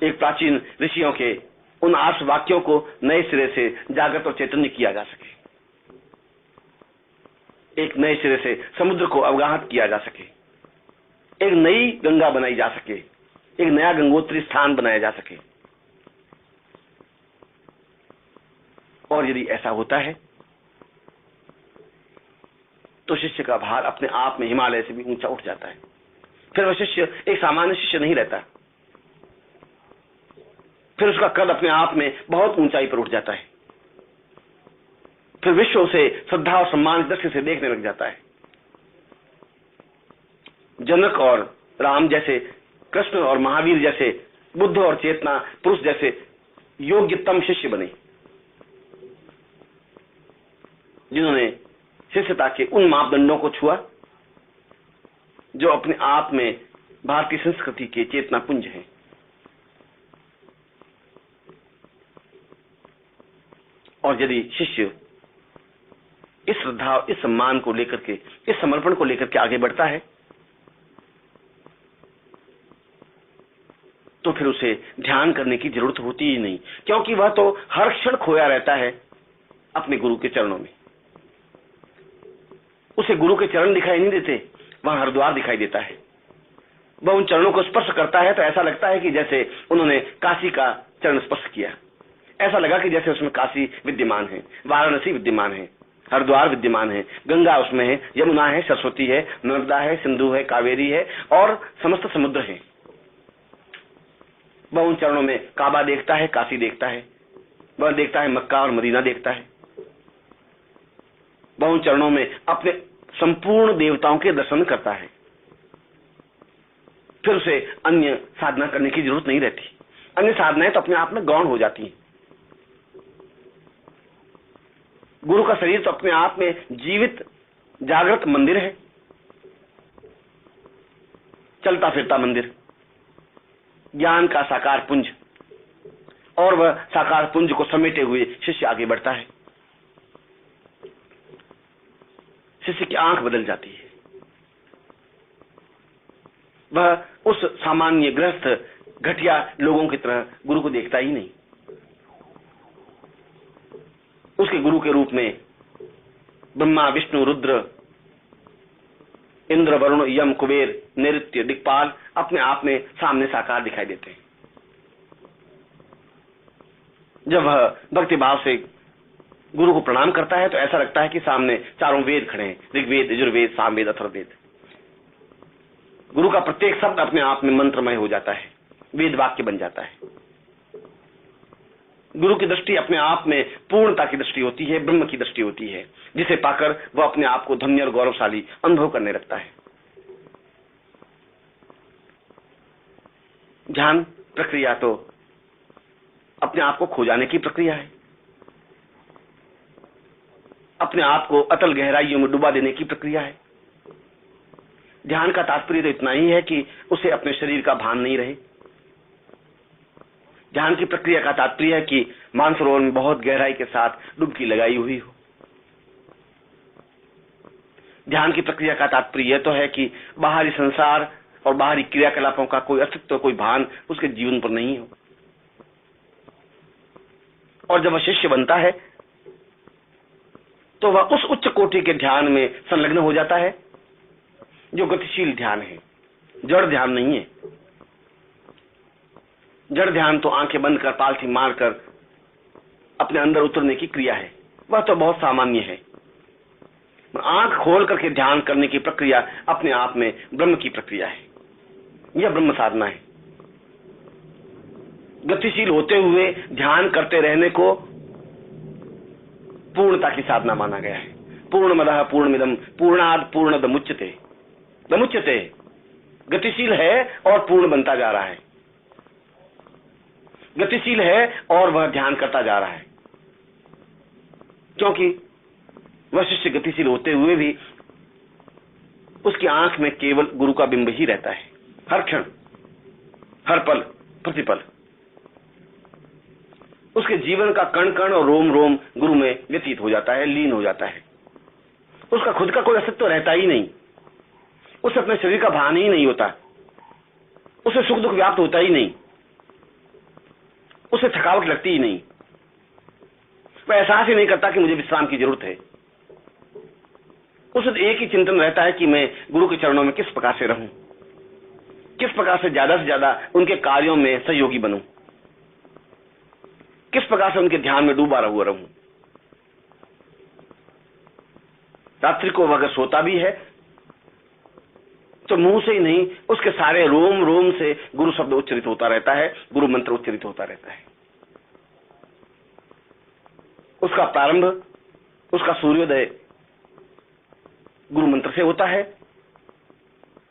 एक प्राचीन ऋषियों के उन आर्ष वाक्यों को नए सिरे से जागृत और चैतन्य किया जा सके, एक नए सिरे से समुद्र को अवगाहत किया जा सके, एक नई गंगा बनाई जा सके, एक नया गंगोत्री स्थान बनाया जा सके। और यदि ऐसा होता है तो शिष्य का भार अपने आप में हिमालय से भी ऊंचा उठ जाता है। फिर वह शिष्य एक सामान्य शिष्य नहीं रहता, फिर उसका कद अपने आप में बहुत ऊंचाई पर उठ जाता है, फिर विश्व उसे श्रद्धा और सम्मान दृष्टि से देखने लग जाता है। जनक और राम जैसे, कृष्ण और महावीर जैसे, बुद्ध और चेतना पुरुष जैसे योग्यतम शिष्य बने, जिन्होंने शिष्यता के उन मापदंडों को छुआ जो अपने आप में भारतीय संस्कृति के चेतना पुंज हैं। और यदि शिष्य इस श्रद्धा, इस सम्मान को लेकर के, इस समर्पण को लेकर के आगे बढ़ता है तो फिर उसे ध्यान करने की जरूरत होती ही नहीं, क्योंकि वह तो हर क्षण खोया रहता है अपने गुरु के चरणों में। उसे गुरु के चरण दिखाई नहीं देते, वह हरिद्वार दिखाई देता है। वह उन चरणों को स्पर्श करता है तो ऐसा लगता है कि जैसे उन्होंने काशी का चरण स्पर्श किया, ऐसा लगा कि जैसे उसमें काशी विद्यमान है, वाराणसी विद्यमान है, हरिद्वार विद्यमान है, गंगा उसमें है, यमुना है, सरस्वती है, नर्मदा है, सिंधु है, कावेरी है और समस्त समुद्र है। वह उन चरणों में काबा देखता है, काशी देखता है, वह देखता है मक्का और मदीना देखता है। वह उन चरणों में अपने संपूर्ण देवताओं के दर्शन करता है। फिर उसे अन्य साधना करने की जरूरत नहीं रहती, अन्य साधनाएं तो अपने आप में गौण हो जाती हैं। गुरु का शरीर तो अपने आप में जीवित जागृत मंदिर है, चलता फिरता मंदिर, ज्ञान का साकार पुंज, और वह साकार पुंज को समेटे हुए शिष्य आगे बढ़ता है। शिष्य की आंख बदल जाती है, वह उस सामान्य गृहस्थ घटिया लोगों की तरह गुरु को देखता ही नहीं। उसके गुरु के रूप में ब्रह्मा, विष्णु, रुद्र, इंद्र, वरुण, यम, कुबेर, नैऋत्य, दिक्पाल अपने आप में सामने साकार दिखाई देते हैं। जब वह भक्ति भाव से गुरु को प्रणाम करता है तो ऐसा लगता है कि सामने चारों वेद खड़े हैं, ऋग्वेद, यजुर्वेद, सामवेद, अथर्ववेद। गुरु का प्रत्येक शब्द अपने आप में मंत्रमय हो जाता है, वेद वाक्य बन जाता है। गुरु की दृष्टि अपने आप में पूर्णता की दृष्टि होती है, ब्रह्म की दृष्टि होती है, जिसे पाकर वह अपने आप को धन्य और गौरवशाली अनुभव करने लगता है। ध्यान प्रक्रिया तो अपने आप को खो जाने की प्रक्रिया है, अपने आप को अतल गहराइयों में डुबा देने की प्रक्रिया है। ध्यान का तात्पर्य तो इतना ही है कि उसे अपने शरीर का भान नहीं रहे। ध्यान की प्रक्रिया का तात्पर्य है कि मानसरोवर में बहुत गहराई के साथ डुबकी लगाई हुई हो। ध्यान की प्रक्रिया का तात्पर्य यह तो है कि बाहरी संसार और बाहरी क्रियाकलापों का कोई अस्तित्व, कोई भान उसके जीवन पर नहीं हो। और जब वह शिष्य बनता है तो वह उस उच्च कोटि के ध्यान में संलग्न हो जाता है जो गतिशील ध्यान है, जड़ ध्यान नहीं है। जड़ ध्यान तो आंखें बंद कर, पालथी मारकर अपने अंदर उतरने की क्रिया है, वह तो बहुत सामान्य है। आंख खोल करके ध्यान करने की प्रक्रिया अपने आप में ब्रह्म की प्रक्रिया है, यह ब्रह्म साधना है। गतिशील होते हुए ध्यान करते रहने को पूर्णता की साधना माना गया है। पूर्णमदः पूर्णमिदं पूर्णात् पूर्णदमुच्यते। दमुच्यते गतिशील है और पूर्ण बनता जा रहा है, गतिशील है और वह ध्यान करता जा रहा है, क्योंकि वह शिष्य गतिशील होते हुए भी उसकी आंख में केवल गुरु का बिंब ही रहता है, हर क्षण, हर पल, प्रतिपल। उसके जीवन का कण कण और रोम रोम गुरु में व्यतीत हो जाता है, लीन हो जाता है। उसका खुद का कोई अस्तित्व रहता ही नहीं, उसे अपने शरीर का भान ही नहीं होता, उसे सुख दुख व्याप्त होता ही नहीं, उसे थकावट लगती ही नहीं, वह एहसास ही नहीं करता कि मुझे विश्राम की जरूरत है। उसे एक ही चिंतन रहता है कि मैं गुरु के चरणों में किस प्रकार से रहूं, किस प्रकार से ज्यादा उनके कार्यों में सहयोगी बनूं, किस प्रकार से उनके ध्यान में डूबा हुआ रहूं। रात्रि को वह अगर सोता भी है तो मुंह से ही नहीं, उसके सारे रोम रोम से गुरु शब्द उच्चरित होता रहता है, गुरु मंत्र उच्चरित होता रहता है। उसका प्रारंभ, उसका सूर्योदय गुरु मंत्र से होता है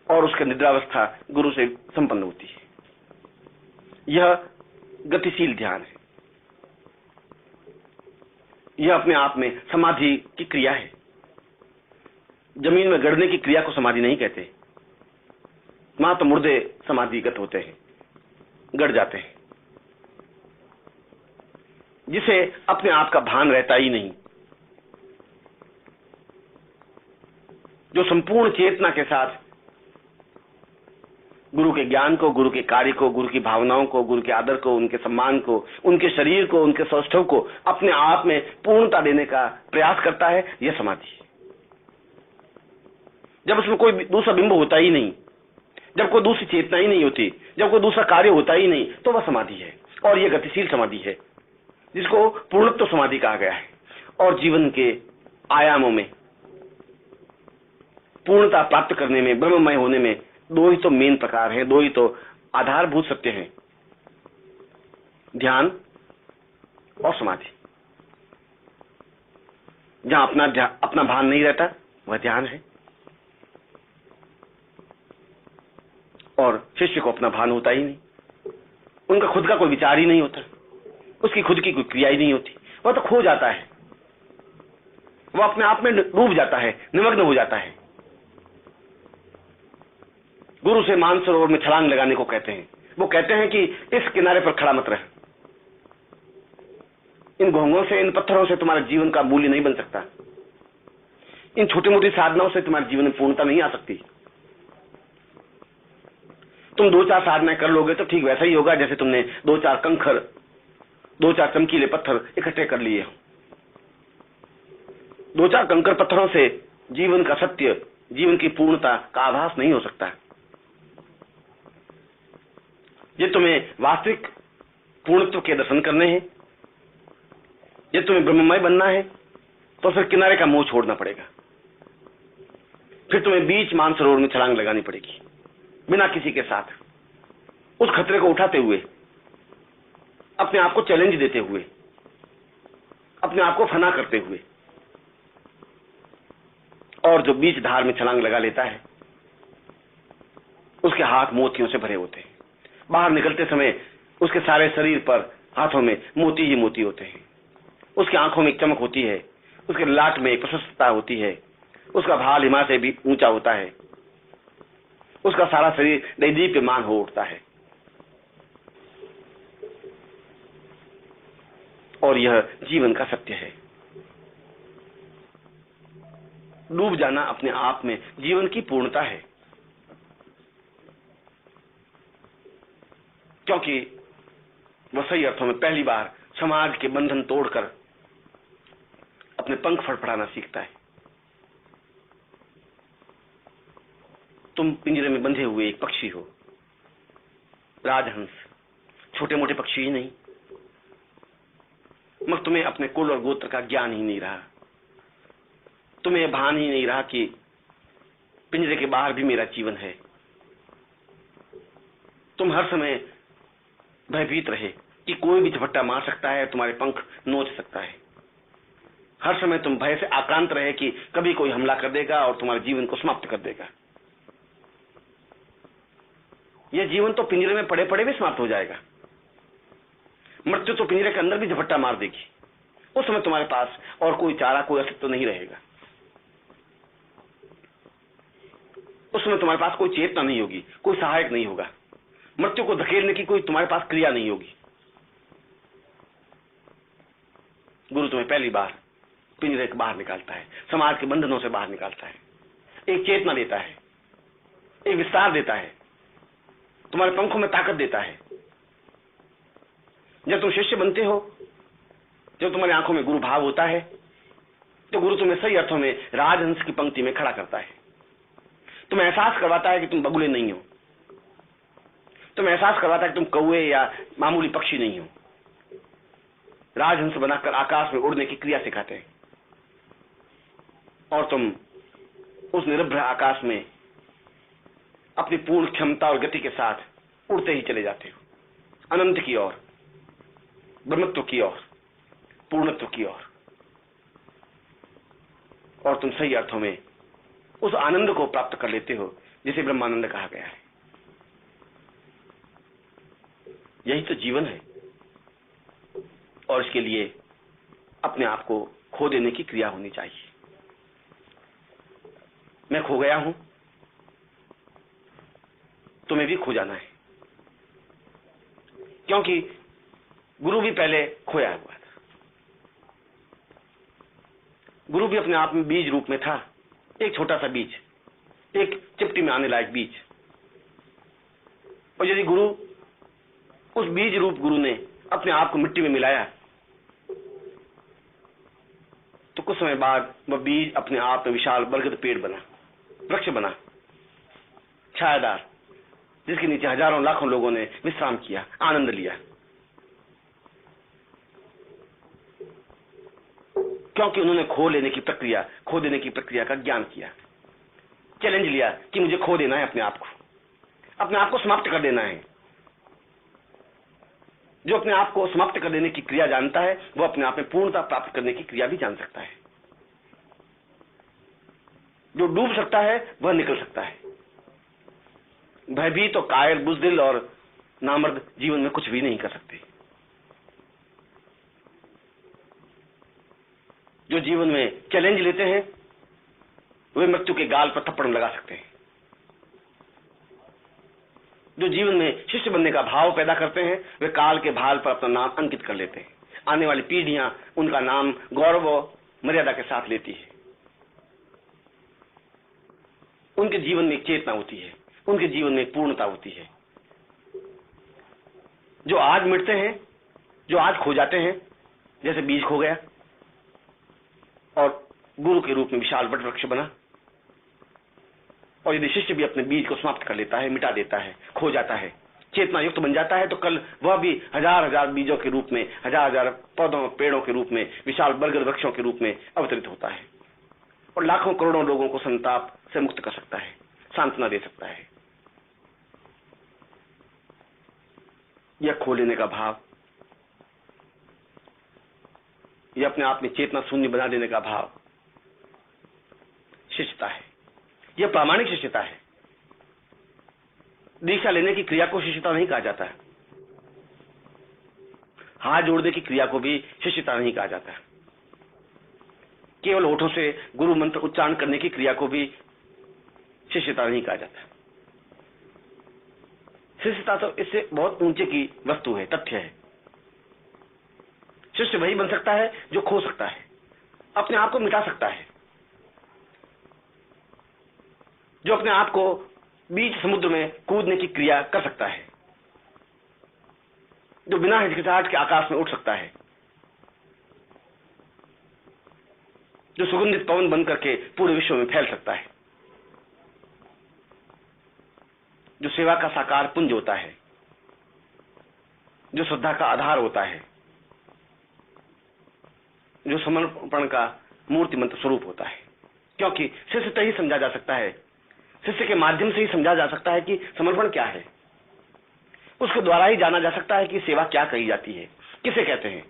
और उसकी निद्रावस्था गुरु से संपन्न होती है। यह गतिशील ध्यान है, यह अपने आप में समाधि की क्रिया है। जमीन में गड़ने की क्रिया को समाधि नहीं कहते, वहां तो मुर्दे समाधिगत होते हैं, गड़ जाते हैं। जिसे अपने आप का भान रहता ही नहीं, जो संपूर्ण चेतना के साथ गुरु के ज्ञान को, गुरु के कार्य को, गुरु की भावनाओं को, गुरु के आदर को, उनके सम्मान को, उनके शरीर को, उनके सौष्ठव को अपने आप में पूर्णता देने का प्रयास करता है, यह समाधि है। जब उसमें कोई दूसरा बिंब होता ही नहीं, जब कोई दूसरी चेतना ही नहीं होती, जब कोई दूसरा कार्य होता ही नहीं, तो वह समाधि है। और यह गतिशील समाधि है जिसको पूर्णत्व समाधि कहा गया है। और जीवन के आयामों में पूर्णता प्राप्त करने में, ब्रह्ममय होने में दो ही तो मेन प्रकार हैं, दो ही तो आधारभूत सत्य हैं, ध्यान और समाधि। जहां अपना भान नहीं रहता वह ध्यान है, और शिष्य को अपना भान होता ही नहीं, उनका खुद का कोई विचार ही नहीं होता, उसकी खुद की कोई क्रिया ही नहीं होती, वह तो खो जाता है, वह अपने आप में डूब जाता है, निमग्न हो जाता है। गुरु से मानसरोवर में छलांग लगाने को कहते हैं। वो कहते हैं कि इस किनारे पर खड़ा मत रह, इन घोंघों से, इन पत्थरों से तुम्हारे जीवन का मूल्य नहीं बन सकता, इन छोटी मोटी साधनाओं से तुम्हारे जीवन में पूर्णता नहीं आ सकती। तुम दो चार साधनाएं कर लोगे तो ठीक वैसा ही होगा जैसे तुमने दो चार कंकर, दो चार चमकीले पत्थर इकट्ठे कर लिए हो। दो चार कंकर पत्थरों से जीवन का सत्य, जीवन की पूर्णता का आभास नहीं हो सकता। ये तुम्हें वास्तविक पूर्णत्व के दर्शन करने हैं यदि तुम्हें ब्रह्ममय बनना है तो फिर किनारे का मोह छोड़ना पड़ेगा, फिर तुम्हें बीच मानसरोवर में छलांग लगानी पड़ेगी, बिना किसी के साथ, उस खतरे को उठाते हुए, अपने आप को चैलेंज देते हुए, अपने आप को फना करते हुए। और जो बीच धार में छलांग लगा लेता है उसके हाथ मोतियों से भरे होते हैं। बाहर निकलते समय उसके सारे शरीर पर, हाथों में मोती ही मोती होते हैं। उसकी आंखों में एक चमक होती है, उसके लाट में एक प्रशस्तता होती है, उसका भाल हिमा से भी ऊंचा होता है, उसका सारा शरीर दैदीप्यमान हो उठता है। और यह जीवन का सत्य है। डूब जाना अपने आप में जीवन की पूर्णता है, क्योंकि वह सही अर्थों में पहली बार समाज के बंधन तोड़कर अपने पंख फड़फड़ाना सीखता है। तुम पिंजरे में बंधे हुए एक पक्षी हो, राजहंस, छोटे मोटे पक्षी ही नहीं, मगर तुम्हें अपने कुल और गोत्र का ज्ञान ही नहीं रहा, तुम्हें भान ही नहीं रहा कि पिंजरे के बाहर भी मेरा जीवन है। तुम हर समय भयभीत रहे कि कोई भी झपट्टा मार सकता है, तुम्हारे पंख नोच सकता है। हर समय तुम भय से आक्रांत रहे कि कभी कोई हमला कर देगा और तुम्हारे जीवन को समाप्त कर देगा। यह जीवन तो पिंजरे में पड़े पड़े भी समाप्त हो जाएगा। मृत्यु तो पिंजरे के अंदर भी झपट्टा मार देगी। उस समय तुम्हारे पास और कोई चारा, कोई अस्तित्व नहीं रहेगा। उस समय तुम्हारे पास कोई चेतना नहीं होगी, कोई सहायक नहीं होगा, मृत्यु को धकेलने की कोई तुम्हारे पास क्रिया नहीं होगी। गुरु तुम्हें पहली बार पिंजरे के बाहर निकालता है, समाज के बंधनों से बाहर निकालता है, एक चेतना देता है, एक विस्तार देता है, तुम्हारे पंखों में ताकत देता है। जब तुम शिष्य बनते हो, जब तुम्हारी आंखों में गुरु भाव होता है, तो गुरु तुम्हें सही अर्थों में राजहंस की पंक्ति में खड़ा करता है। तुम्हें एहसास करवाता है कि तुम बगुले नहीं हो, तुम्हें एहसास करवाता है कि तुम कौवे या मामूली पक्षी नहीं हो। राजहंस बनाकर आकाश में उड़ने की क्रिया सिखाते हैं और तुम उस निरभ्र आकाश में अपनी पूर्ण क्षमता और गति के साथ उड़ते ही चले जाते हो, अनंत की ओर, ब्रह्मत्व की ओर, पूर्णत्व की ओर। और तुम सही अर्थों में उस आनंद को प्राप्त कर लेते हो जिसे ब्रह्मानंद कहा गया है। यही तो जीवन है। और इसके लिए अपने आप को खो देने की क्रिया होनी चाहिए। मैं खो गया हूं, तुम्हें भी खो जाना है, क्योंकि गुरु भी पहले खोया हुआ था। गुरु भी अपने आप में बीज रूप में था, एक छोटा सा बीज, एक चिपटी में आने लायक बीज। और यदि गुरु, उस बीज रूप गुरु ने अपने आप को मिट्टी में मिलाया, तो कुछ समय बाद वह बीज अपने आप में विशाल बरगद पेड़ बना, वृक्ष बना, छायादार, जिसके नीचे हजारों लाखों लोगों ने विश्राम किया, आनंद लिया, क्योंकि उन्होंने खो देने की प्रक्रिया का ज्ञान किया, चैलेंज लिया कि मुझे खो देना है, अपने आप को समाप्त कर देना है। जो अपने आप को समाप्त कर देने की क्रिया जानता है, वो अपने आप में पूर्णता प्राप्त करने की क्रिया भी जान सकता है। जो डूब सकता है वह निकल सकता है। भयभीत तो कायर, बुज़दिल और नामर्द जीवन में कुछ भी नहीं कर सकते। जो जीवन में चैलेंज लेते हैं वे मृत्यु के गाल पर थप्पड़ लगा सकते हैं। जो जीवन में शिष्य बनने का भाव पैदा करते हैं वे काल के भाल पर अपना नाम अंकित कर लेते हैं। आने वाली पीढ़ियां उनका नाम गौरव और मर्यादा के साथ लेती है। उनके जीवन में एक चेतना होती है, उनके जीवन में एक पूर्णता होती है। जो आज मिटते हैं, जो आज खो जाते हैं, जैसे बीज खो गया और गुरु के रूप में विशाल वट वृक्ष बना, और यदि शिष्य भी अपने बीज को समाप्त कर लेता है, मिटा देता है, खो जाता है, चेतना युक्त बन जाता है तो कल वह भी हजार हजार बीजों के रूप में, हजार हजार पौधों पेड़ों के रूप में, विशाल बरगद वृक्षों के रूप में अवतरित होता है और लाखों करोड़ों लोगों को संताप से मुक्त कर सकता है, सांत्वना दे सकता है। यह खो लेने का भाव, यह अपने आप में चेतना शून्य बना देने का भाव शिष्यता है। यह प्रामाणिक शिष्यता है। दीक्षा लेने की क्रिया को शिष्यता नहीं कहा जाता है। हाथ जोड़ने की क्रिया को भी शिष्यता नहीं कहा जाता है। केवल होठों से गुरु मंत्र उच्चारण करने की क्रिया को भी शिष्यता नहीं कहा जाता। शिष्यता तो इससे बहुत ऊंचे की वस्तु है, तथ्य है। शिष्य वही बन सकता है जो खो सकता है, अपने आप को मिटा सकता है, जो अपने आप को बीच समुद्र में कूदने की क्रिया कर सकता है, जो बिना हिचकिचाहट के आकाश में उठ सकता है, जो सुगंधित पवन बन करके पूरे विश्व में फैल सकता है, जो सेवा का साकार पुंज होता है, जो श्रद्धा का आधार होता है, जो समर्पण का मूर्तिमंत स्वरूप होता है। क्योंकि शिष्य से ही समझा जा सकता है, शिष्य के माध्यम से ही समझा जा सकता है कि समर्पण क्या है। उसके द्वारा ही जाना जा सकता है कि सेवा क्या कही जाती है, किसे कहते हैं।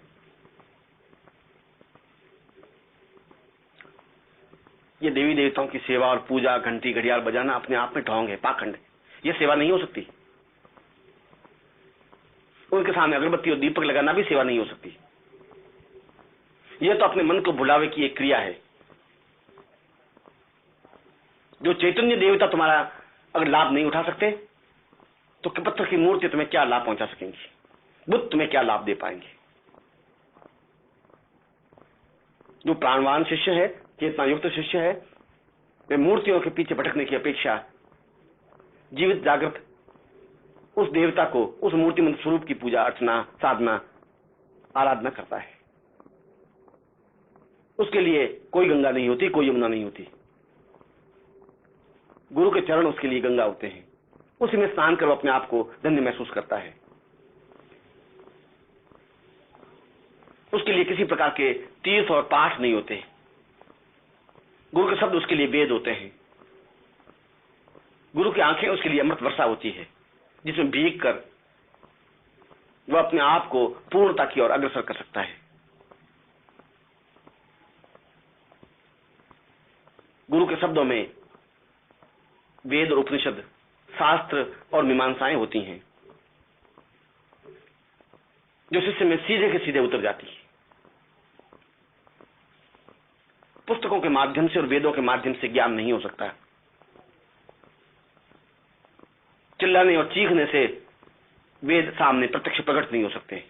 ये देवी देवताओं की सेवा और पूजा, घंटी घड़ियाल बजाना अपने आप में ढोंग है, पाखंड है। यह सेवा नहीं हो सकती। उनके सामने अगरबत्ती और दीपक लगाना भी सेवा नहीं हो सकती। यह तो अपने मन को भुलावे की एक क्रिया है। जो चैतन्य देवता तुम्हारा अगर लाभ नहीं उठा सकते तो पत्थर की मूर्ति तुम्हें क्या लाभ पहुंचा सकेंगी, बुद्ध तुम्हें क्या लाभ दे पाएंगे। जो प्राणवान शिष्य है, चेतना युक्त शिष्य है, वे मूर्तियों के पीछे भटकने की अपेक्षा जीवित जागृत उस देवता को, उस मूर्तिमंत स्वरूप की पूजा अर्चना, साधना, आराधना करता है। उसके लिए कोई गंगा नहीं होती, कोई यमुना नहीं होती। गुरु के चरण उसके लिए गंगा होते हैं। उसी में स्नान कर वो अपने आप को धन्य महसूस करता है। उसके लिए किसी प्रकार के तीर्थ और पाठ नहीं होते। गुरु के शब्द उसके लिए वेद होते हैं। गुरु की आंखें उसके लिए अमृत वर्षा होती है, जिसमें भीग कर वह अपने आप को पूर्णता की ओर अग्रसर कर सकता है। गुरु के शब्दों में वेद और उपनिषद, शास्त्र और मीमांसाएं होती हैं, जो शिष्य में सीधे के सीधे उतर जाती है। पुस्तकों के माध्यम से और वेदों के माध्यम से ज्ञान नहीं हो सकता। चिल्लाने और चीखने से वेद सामने प्रत्यक्ष प्रकट नहीं हो सकते।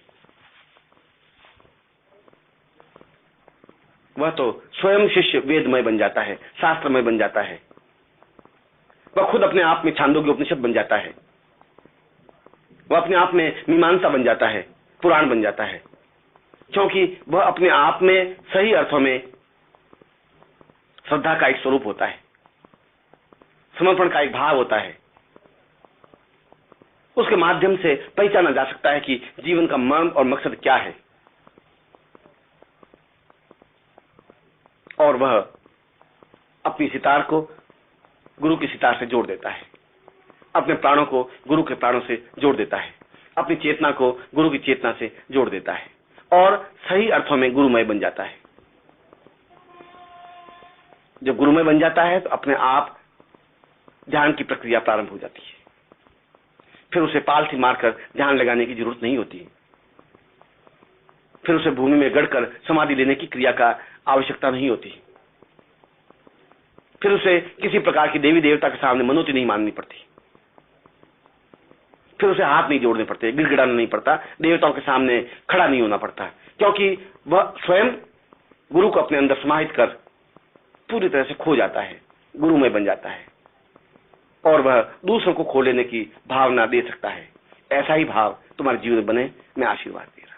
वह तो स्वयं शिष्य वेदमय बन जाता है, शास्त्रमय बन जाता है। वह खुद अपने आप में छांदोग्य उपनिषद बन जाता है। वह अपने आप में मीमांसा बन जाता है, पुराण बन जाता है, क्योंकि वह अपने आप में सही अर्थों में श्रद्धा का एक स्वरूप होता है, समर्पण का एक भाव होता है। उसके माध्यम से पहचाना जा सकता है कि जीवन का मर्म और मकसद क्या है, और वह अपनी सितार को गुरु की सितार से जोड़ देता है, अपने प्राणों को गुरु के प्राणों से जोड़ देता है, अपनी चेतना को गुरु की चेतना से जोड़ देता है और सही अर्थों में गुरुमय बन जाता है। जब गुरुमय बन जाता है तो अपने आप ध्यान की प्रक्रिया प्रारंभ हो जाती है। फिर उसे पालथी मारकर ध्यान लगाने की जरूरत नहीं होती। फिर उसे भूमि में गड़कर समाधि लेने की क्रिया का आवश्यकता नहीं होती। फिर उसे किसी प्रकार की देवी देवता के सामने मनोती नहीं माननी पड़ती। फिर उसे हाथ नहीं जोड़ने पड़ते, गिड़गिड़ाना नहीं पड़ता, देवताओं के सामने खड़ा नहीं होना पड़ता, क्योंकि वह स्वयं गुरु को अपने अंदर समाहित कर पूरी तरह से खो जाता है, गुरुमय बन जाता है और वह दूसरों को खो लेने की भावना दे सकता है। ऐसा ही भाव तुम्हारे जीवन में बने, मैं आशीर्वाद दे रहा हूं।